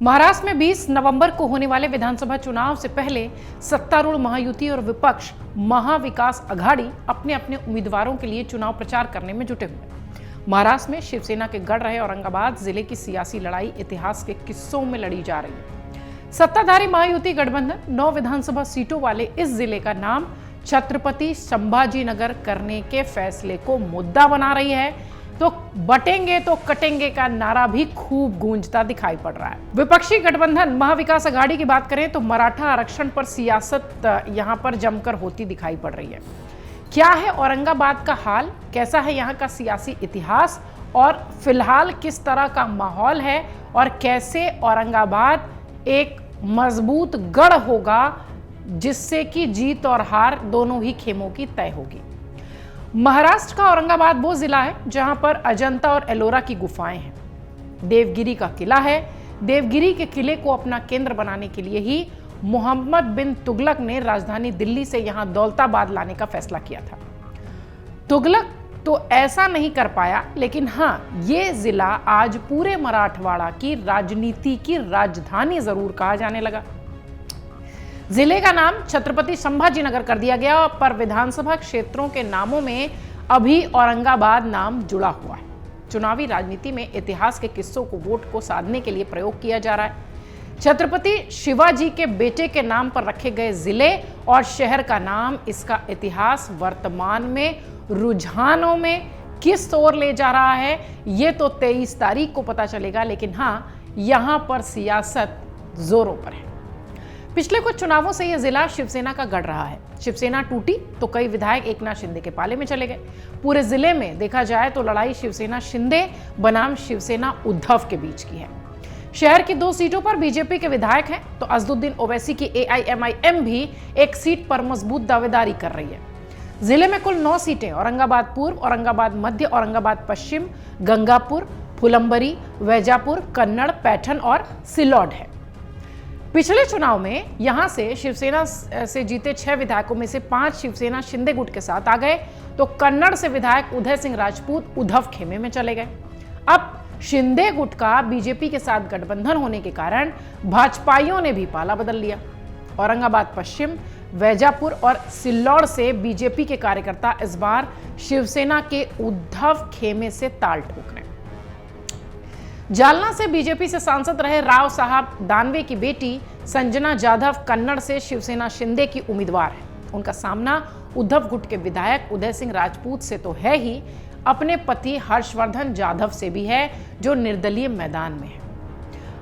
महाराष्ट्र में 20 नवंबर को होने वाले विधानसभा चुनाव से पहले सत्तारूढ़ महायुति और विपक्ष महाविकास अघाड़ी अपने अपने उम्मीदवारों के लिए चुनाव प्रचार करने में जुटे हुए। महाराष्ट्र में शिवसेना के गढ़ रहे औरंगाबाद जिले की सियासी लड़ाई इतिहास के किस्सों में लड़ी जा रही है। सत्ताधारी महायुति गठबंधन 9 विधानसभा सीटों वाले इस जिले का नाम छत्रपति संभाजीनगर करने के फैसले को मुद्दा बना रही है, तो बटेंगे तो कटेंगे का नारा भी खूब गूंजता दिखाई पड़ रहा है। विपक्षी गठबंधन महाविकास अघाड़ी की बात करें तो मराठा आरक्षण पर सियासत यहां पर जमकर होती दिखाई पड़ रही है। क्या है औरंगाबाद का हाल, कैसा है यहां का सियासी इतिहास और फिलहाल किस तरह का माहौल है और कैसे औरंगाबाद एक मजबूत गढ़ होगा जिससे कि जीत और हार दोनों ही खेमों की तय होगी। महाराष्ट्र का औरंगाबाद वो जिला है जहां पर अजंता और एलोरा की गुफाएं हैं। देवगिरी का किला है। देवगिरी के किले को अपना केंद्र बनाने के लिए ही मोहम्मद बिन तुगलक ने राजधानी दिल्ली से यहां दौलताबाद लाने का फैसला किया था। तुगलक तो ऐसा नहीं कर पाया, लेकिन हां, ये जिला आज पूरे मराठवाड़ा की राजनीति की राजधानी जरूर कहा जाने लगा। जिले का नाम छत्रपति संभाजीनगर कर दिया गया, पर विधानसभा क्षेत्रों के नामों में अभी औरंगाबाद नाम जुड़ा हुआ है। चुनावी राजनीति में इतिहास के किस्सों को वोट को साधने के लिए प्रयोग किया जा रहा है। छत्रपति शिवाजी के बेटे के नाम पर रखे गए जिले और शहर का नाम इसका इतिहास वर्तमान में रुझानों में किस ओर ले जा रहा है, ये तो 23 तारीख को पता चलेगा। लेकिन हां, यहां पर सियासत जोरों पर है। पिछले कुछ चुनावों से यह जिला शिवसेना का गढ़ रहा है। शिवसेना टूटी तो कई विधायक एकनाथ शिंदे के पाले में चले गए। पूरे जिले में देखा जाए तो लड़ाई शिवसेना शिंदे बनाम शिवसेना उद्धव के बीच की है। शहर की 2 सीटों पर बीजेपी के विधायक हैं, तो असदुद्दीन ओवैसी की AIMIM भी एक सीट पर मजबूत दावेदारी कर रही है। जिले में कुल 9 सीटें औरंगाबाद पूर्व, औरंगाबाद मध्य, औरंगाबाद पश्चिम, गंगापुर, फुलंबरी, वैजापुर, कन्नड़, पैठन और सिल्लौड है। पिछले चुनाव में यहां से शिवसेना से जीते 6 विधायकों में से 5 शिवसेना शिंदे गुट के साथ आ गए, तो कन्नड़ से विधायक उदय सिंह राजपूत उद्धव खेमे में चले गए। अब शिंदे गुट का बीजेपी के साथ गठबंधन होने के कारण भाजपाइयों ने भी पाला बदल लिया। औरंगाबाद पश्चिम, वैजापुर और सिल्लौड से बीजेपी के कार्यकर्ता इस बार शिवसेना के उद्धव खेमे से ताल ठोक रहे हैं। जालना से बीजेपी से सांसद रहे राव साहब दानवे की बेटी संजना जाधव कन्नड़ से शिवसेना शिंदे की उम्मीदवार है। उनका सामना उद्धव गुट के विधायक उदय सिंह राजपूत से तो है ही, अपने पति हर्षवर्धन जाधव से भी है, जो निर्दलीय मैदान में है।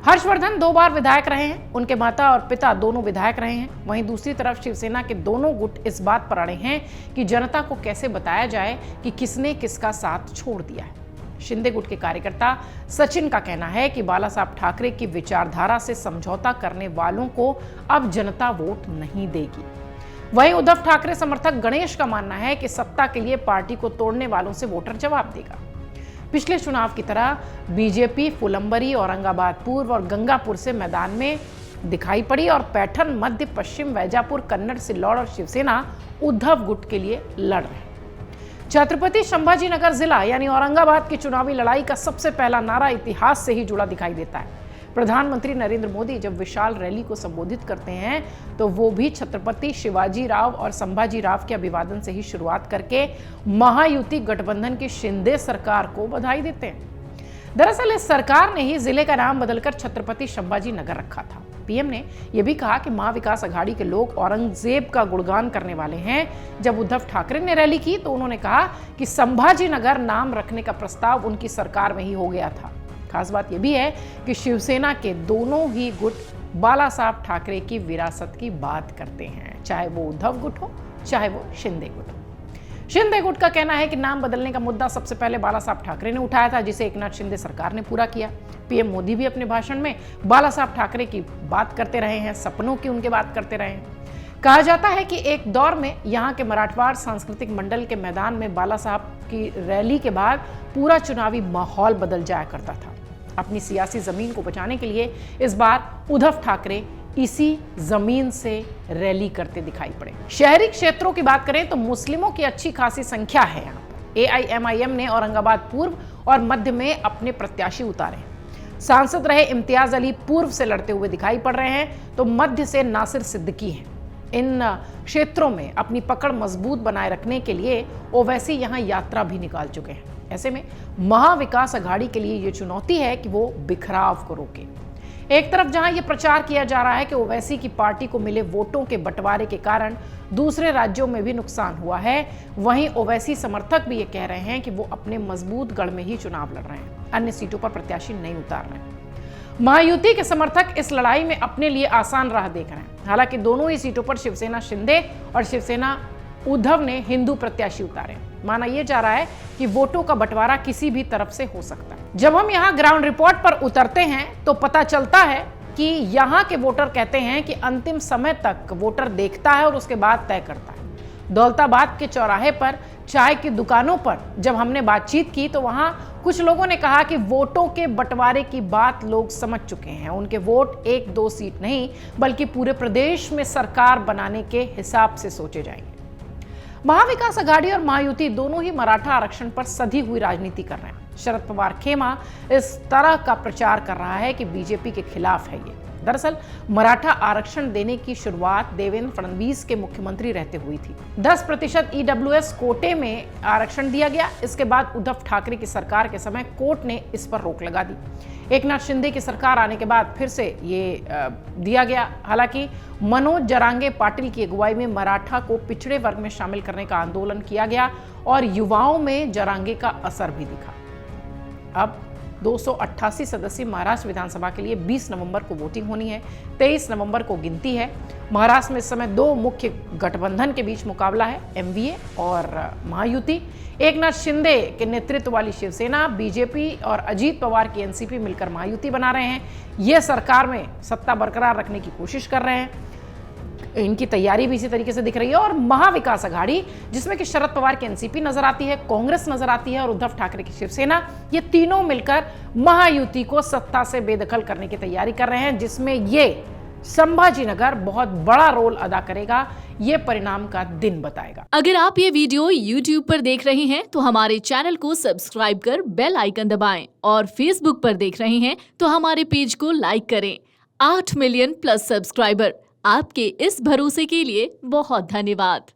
हर्षवर्धन 2 बार विधायक रहे हैं, उनके माता और पिता दोनों विधायक रहे हैं। वहीं दूसरी तरफ शिवसेना के दोनों गुट इस बात पर अड़े हैं कि जनता को कैसे बताया जाए कि किसने किसका साथ छोड़ दिया है। शिंदे गुट के कार्यकर्ता सचिन का कहना है कि बाला साहब ठाकरे की विचारधारा से समझौता करने वालों को अब जनता वोट नहीं देगी। वहीं उद्धव ठाकरे समर्थक गणेश का मानना है कि सत्ता के लिए पार्टी को तोड़ने वालों से वोटर जवाब देगा। पिछले चुनाव की तरह बीजेपी फुलंबरी, औरंगाबाद पूर्व और गंगापुर से मैदान में दिखाई पड़ी और पैठन, मध्य, पश्चिम, वैजापुर, कन्नड़, सिल्लौड और शिवसेना उद्धव गुट के लिए लड़ रहे हैं। छत्रपति संभाजीनगर जिला यानी औरंगाबाद की चुनावी लड़ाई का सबसे पहला नारा इतिहास से ही जुड़ा दिखाई देता है। प्रधानमंत्री नरेंद्र मोदी जब विशाल रैली को संबोधित करते हैं तो वो भी छत्रपति शिवाजी राव और संभाजी राव के अभिवादन से ही शुरुआत करके महायुति गठबंधन की शिंदे सरकार को बधाई देते हैं। दरअसल इस सरकार ने ही जिले का नाम बदलकर छत्रपति संभाजीनगर रखा था। पीएम ने यह भी कहा कि महाविकास अघाड़ी के लोग औरंगजेब का गुणगान करने वाले हैं। जब उद्धव ठाकरे ने रैली की तो उन्होंने कहा कि संभाजीनगर नाम रखने का प्रस्ताव उनकी सरकार में ही हो गया था। खास बात यह भी है कि शिवसेना के दोनों ही गुट बाला साहब ठाकरे की विरासत की बात करते हैं, चाहे वो उद्धव गुट हो चाहे वो शिंदे गुट हो। शिंदे गुट का कहना है कि नाम बदलने का मुद्दा सबसे पहले बाला साहब ठाकरे ने उठाया था, जिसे एकनाथ शिंदे सरकार ने पूरा किया। पीएम मोदी भी अपने भाषण में बाला साहब ठाकरे की बात करते रहे हैं, सपनों की उनके बात करते रहे हैं। कहा जाता है कि एक दौर में यहाँ के मराठवाड़ सांस्कृतिक मंडल के मैदान में बाला साहब की रैली के बाद पूरा चुनावी माहौल बदल जाया करता था। अपनी सियासी जमीन को बचाने के लिए इस बार उद्धव ठाकरे इसी जमीन से रैली करते दिखाई पड़े। शहरी क्षेत्रों की बात करें तो मुस्लिमों की अच्छी खासी संख्या है यहाँ पर। AIMIM ने औरंगाबाद पूर्व और मध्य में अपने प्रत्याशी उतारे। सांसद रहे इम्तियाज अली पूर्व से लड़ते हुए दिखाई पड़ रहे हैं, तो मध्य से नासिर सिद्दीकी हैं। इन क्षेत्रों में अपनी पकड़ मजबूत बनाए रखने के लिए ओवैसी यहां यात्रा भी निकाल चुके हैं। ऐसे में महाविकास अघाड़ी के लिए यह चुनौती है कि वो बिखराव को रोके। एक तरफ जहां यह प्रचार किया जा रहा है कि ओवैसी की पार्टी को मिले वोटों के बंटवारे के कारण दूसरे राज्यों में भी नुकसान हुआ है, वहीं ओवैसी समर्थक भी ये कह रहे हैं कि वो अपने मजबूत गढ़ में ही चुनाव लड़ रहे हैं, अन्य सीटों पर प्रत्याशी नहीं उतार रहे हैं। महायुति के समर्थक इस लड़ाई में अपने लिए आसान राह देख रहे हैं। हालांकि दोनों ही सीटों पर शिवसेना शिंदे और शिवसेना उद्धव ने हिंदू प्रत्याशी उतारे। माना यह जा रहा है कि वोटों का बंटवारा किसी भी तरफ से हो सकता है। जब हम यहाँ ग्राउंड रिपोर्ट पर उतरते हैं तो पता चलता है कि यहाँ के वोटर कहते हैं कि अंतिम समय तक वोटर देखता है और उसके बाद तय करता है। दौलताबाद के चौराहे पर चाय की दुकानों पर जब हमने बातचीत की तो वहां कुछ लोगों ने कहा कि वोटों के बंटवारे की बात लोग समझ चुके हैं। उनके वोट 1-2 सीट नहीं बल्कि पूरे प्रदेश में सरकार बनाने के हिसाब से सोचे जाएंगे। महाविकास अघाड़ी और महायुति दोनों ही मराठा आरक्षण पर सधी हुई राजनीति कर रहे हैं। शरद पवार खेमा इस तरह का प्रचार कर रहा है कि बीजेपी के खिलाफ है ये। दरअसल मराठा आरक्षण देने की शुरुआत देवेंद्र फडणवीस के मुख्यमंत्री रहते हुई थी। 10% ईडब्ल्यूएस कोटे में आरक्षण दिया गया। इसके बाद उद्धव ठाकरे की सरकार के समय कोर्ट ने इस पर रोक लगा दी। एकनाथ शिंदे की सरकार आने के बाद फिर से ये दिया गया। हालांकि मनोज जरांगे पाटिल की अगुवाई में मराठा को पिछड़े वर्ग में शामिल करने का आंदोलन किया गया और युवाओं में जरांगे का असर भी दिखा। अब 288 सदस्यीय महाराष्ट्र विधानसभा के लिए 20 नवंबर को वोटिंग होनी है। 23 नवंबर को गिनती है। महाराष्ट्र में इस समय 2 मुख्य गठबंधन के बीच मुकाबला है, एमवीए और महायुति। एकनाथ शिंदे के नेतृत्व वाली शिवसेना, बीजेपी और अजीत पवार की एनसीपी मिलकर महायुति बना रहे हैं। ये सरकार में सत्ता बरकरार रखने की कोशिश कर रहे हैं। इनकी तैयारी भी इसी तरीके से दिख रही है। और महाविकास अघाड़ी जिसमें कि शरद पवार की एनसीपी नजर आती है, कांग्रेस नजर आती है और उद्धव ठाकरे की शिवसेना, ये तीनों मिलकर महायुति को सत्ता से बेदखल करने की तैयारी कर रहे हैं, जिसमें ये संभाजीनगर बहुत बड़ा रोल अदा करेगा। ये परिणाम का दिन बताएगा। अगर आप ये वीडियो YouTube पर देख रहे हैं तो हमारे चैनल को सब्सक्राइब कर बेल आइकन दबाएं और Facebook पर देख रहे हैं तो हमारे पेज को लाइक करें। 8 मिलियन प्लस सब्सक्राइबर, आपके इस भरोसे के लिए बहुत धन्यवाद।